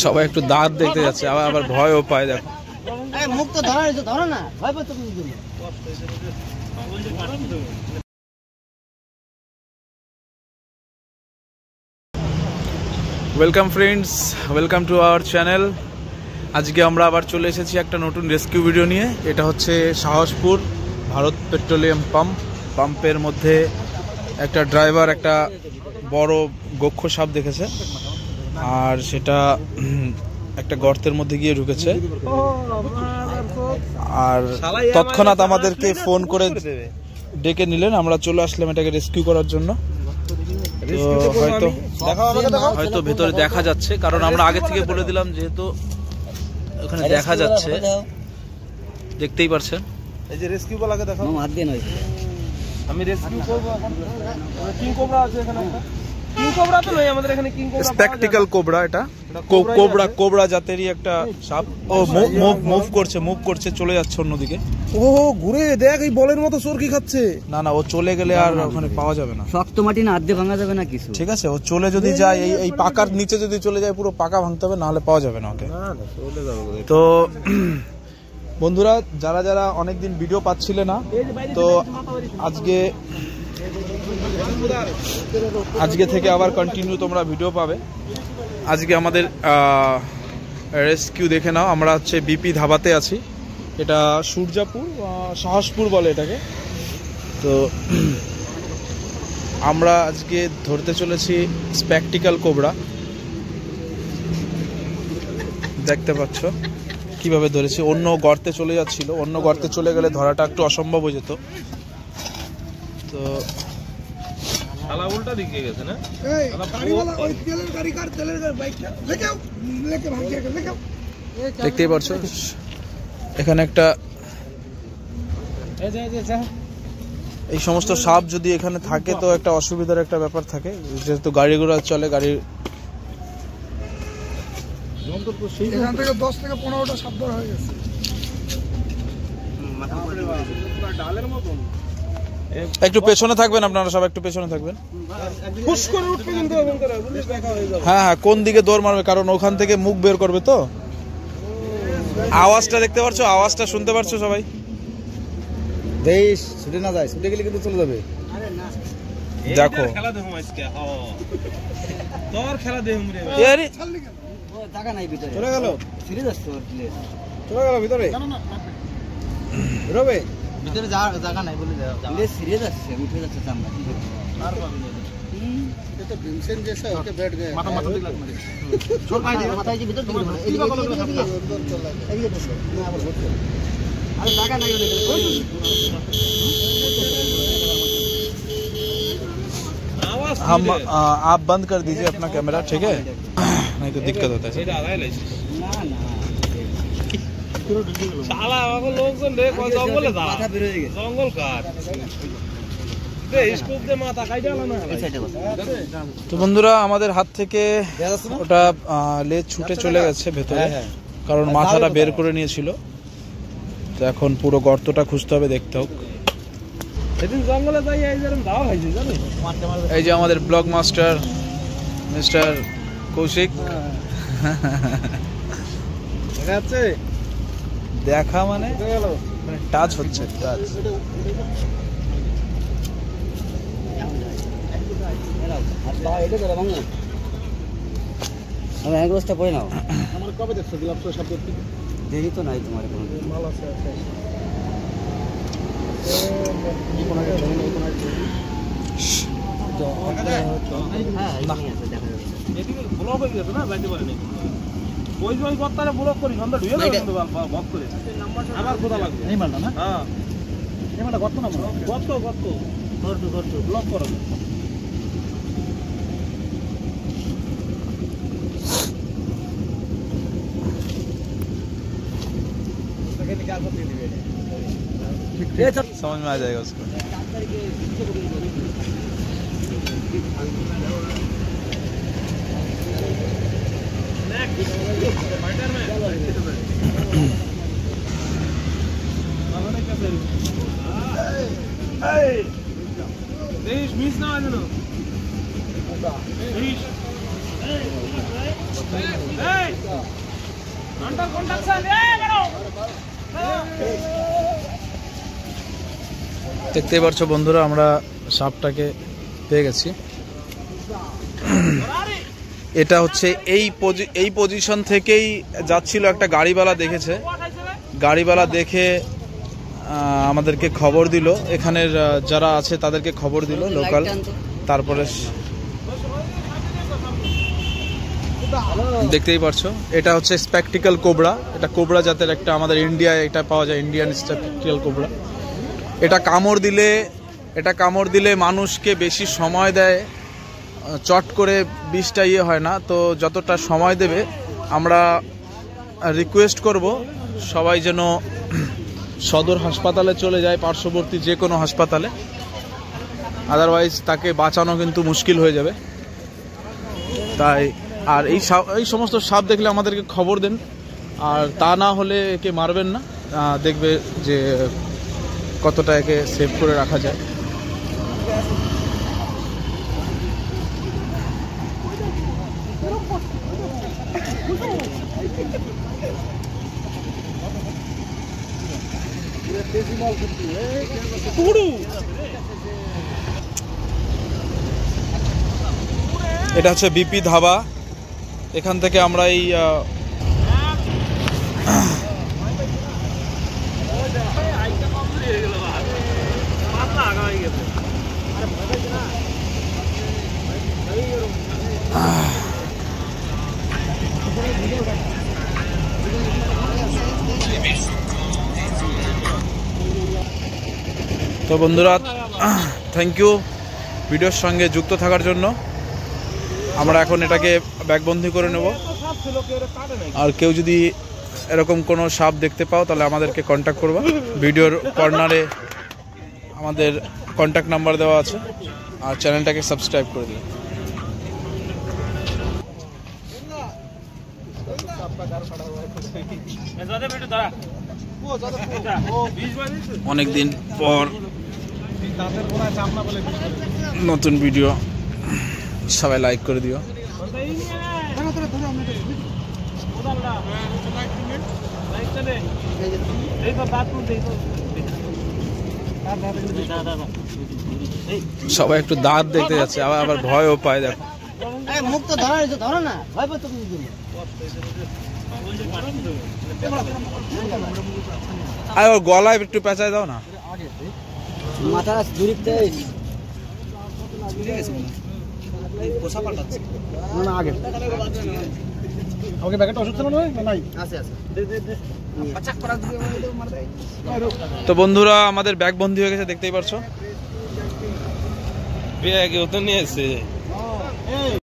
সবাই একটু দাঁত দেখতে যাচ্ছে, আবার ভয়ও পায়। দেখো মুখ তো ধরো না, ভয় পাচ্ছ। Welcome friends, welcome to our channel. আজকে আমরা আবার চলে এসেছি একটা নতুন রেস্কিউ ভিডিও নিয়ে। এটা হচ্ছে সাহসপুর ভারত পেট্রোলিয়াম পাম্পের মধ্যে একটা ড্রাইভার একটা বড় গক্ষ সাপ দেখেছে, আর সেটা একটা গর্তের মধ্যে গিয়ে ঢুকেছে। আর তৎক্ষণাৎ আমাদেরকে ফোন করে ডেকে নিলেন, আমরা চলে আসলাম এটাকে রেস্কিউ করার জন্য। হয়তো ভেতরে দেখা যাচ্ছে, কারণ আমরা আগে থেকে বলে দিলাম, যেহেতু ওখানে দেখা যাচ্ছে, দেখতেই পারছেন। এই যে রেস্কিউ বলাকে দেখো, হাত দিয়ে নয়, আমি রেস্কিউ করব। কিং কোবরা আছে এখানে, কিং কোবরা তো নয় আমাদের এখানে, কিং কোবরা স্পেকটিক্যাল কোবরা, এটা কোবরা জাতেরই একটা সাপ। ও মুভ করছে, চলে যাচ্ছে অন্যদিকে। ও ঘুরে দেখ, এই বলের মতো চরকি খাচ্ছে। না, ও চলে গেলে আর ওখানে পাওয়া যাবে না। শক্ত মাটি না, আধে ভাঙা যাবে না কিছু। ঠিক আছে, ও চলে যদি যায়, এই পাকার নিচে যদি চলে যায়, পুরো পাকা ভাঙতে হবে, নাহলে পাওয়া যাবে না ওকে। তো বন্ধুরা, যারা অনেকদিন ভিডিও পাচ্ছিলে না, তো আজকে থেকে আবার কন্টিনিউ তোমরা ভিডিও পাবে। আজকে আমাদের রেস্কিউ দেখে নাও। আমরা হচ্ছে বিপি ধাবাতে আছি, এটা সূর্যাপুর, সাহসপুর বলে এটাকে। তো আমরা আজকে ধরতে চলেছি স্পেকটিক্যাল কোবরা। দেখতে পাচ্ছ কিভাবে ধরেছি। অন্য গর্তে চলে যাচ্ছিল, অন্য গর্তে চলে গেলে ধরাটা একটু অসম্ভব হয়ে যেত। তো উল্টা দিকে গেছে না, দেখতেই পাচ্ছ এখানে একটা, এই সমস্ত সাপ যদি এখানে থাকে তো একটা অসুবিধার একটা ব্যাপার থাকে, যেহেতু গাড়ি ঘোড়া চলে। এখান থেকে 10 থেকে 15টা সাপ ধরা হয়ে গেছে। একটু পেছনে থাকবেন আপনারা, সব একটু পেছনে থাকবেন। হ্যাঁ, কোন দিকে দৌড় মারবে, কারণ ওখান থেকে মুখ বের করবে। তো আওয়াজটা দেখতে পাচ্ছ, আওয়াজটা শুনতে পারছো সবাই? দেশ ছুটে না যায়, ছুটে গেলে কিন্তু চলে যাবে। দেখো জায়গা নাই ভিতরে, চলে গেল, সিরিজ আসছে ভিতরে রবে ভিতরে জায়গা নাই বলে সিরিজ আসছে, উঠে যাচ্ছে চামড়া। আর পাবি না, এটা ভিনসেন্ট जैसा होके बैठ गए, माथा दिख लग मारे छोड़ पाए माथा जी ভিতর দিকে এদিকে দেখো না, আবার ঘুরতে আরে জায়গা নাই ওখানে। हम आप बंद कर दीजिए अपना कैमरा, ठीक है, नहीं तो दिक्कत होता है। তো বন্ধুরা, আমাদের হাত থেকে ওটা লেজ ছুটে চলে গেছে ভেতরে, কারণ মাথাটা বের করে নিয়েছিল। তো এখন পুরো গর্তটা খুঁজতে হবে, দেখতে হোক। এই যে আমাদের ব্লগ মাস্টার মিস্টার কৌশিক, দেখা মানে টাচ হচ্ছে, টাচ। পড়ে নাও, আমার কবে দেখছো গ্লাভস শব্দ? দেখি তো নাই তোমার কোনো মাল আছে। समझ में आ जाएगा उसको। মিস না হয় যেন দেখতেই পারছো বন্ধুরা, আমরা সাপটাকে পেয়ে গেছি। এটা হচ্ছে এই পজিশন থেকেই যাচ্ছিল, একটা গাড়িওয়ালা দেখেছে, গাড়িওয়ালা দেখে আমাদেরকে খবর দিল, এখানের যারা আছে তাদেরকে খবর দিল লোকাল। তারপরে দেখতেই পারছো এটা হচ্ছে স্পেকটিক্যাল কোবরা। এটা কোবরা জাতের একটা, আমাদের ইন্ডিয়ায় এটা পাওয়া যায়, ইন্ডিয়ান স্পেকটিক্যাল কোবরা। এটা কামড় দিলে মানুষকে বেশি সময় দেয়, চট করে বিষটা হয় না। তো যতটা সময় দেবে, আমরা রিকোয়েস্ট করব সবাই যেন সদর হাসপাতালে চলে যায়, পার্শ্ববর্তী যে কোনো হাসপাতালে, আদারওয়াইজ তাকে বাঁচানো কিন্তু মুশকিল হয়ে যাবে। তাই আর এই সমস্ত সাপ দেখলে আমাদেরকে খবর দেন, আর তা না হলে একে মারবেন না, দেখবে যে কতটা একে সেভ করে রাখা যায়। এটা হচ্ছে বিপি ধাবা। এখান থেকে আমরা এই তো বন্ধুরা, থ্যাংক ইউ ভিডিওর সঙ্গে যুক্ত থাকার জন্য। আমরা এখন এটাকে ব্যাগবন্দি করে নেব, আর কেউ যদি এরকম কোনো সাপ দেখতে পাও তাহলে আমাদেরকে কন্ট্যাক্ট করবা। ভিডিওর কর্নারে আমাদের কন্ট্যাক্ট নাম্বার দেওয়া আছে, আর চ্যানেলটাকে সাবস্ক্রাইব করে দিও। অনেকদিন পর নতুন ভিডিও, সবাই লাইক করে দিও। সবাই একটু দাঁত দেখতে যাচ্ছে, আবার ভয়ও পায়। দেখো মুখ তো ধরো না, ভয় পাচ্ছ। আর ওর গলায় একটু পেঁচায় দাও না, মাথা দূরিতে আগে আমাকে ব্যাগটা ওষুধ চালানো নাই আছে আছে। তো বন্ধুরা, আমাদের ব্যাগ বন্দি হয়ে গেছে, দেখতেই পারছো। ব্যাগে ও তো নিয়ে এসে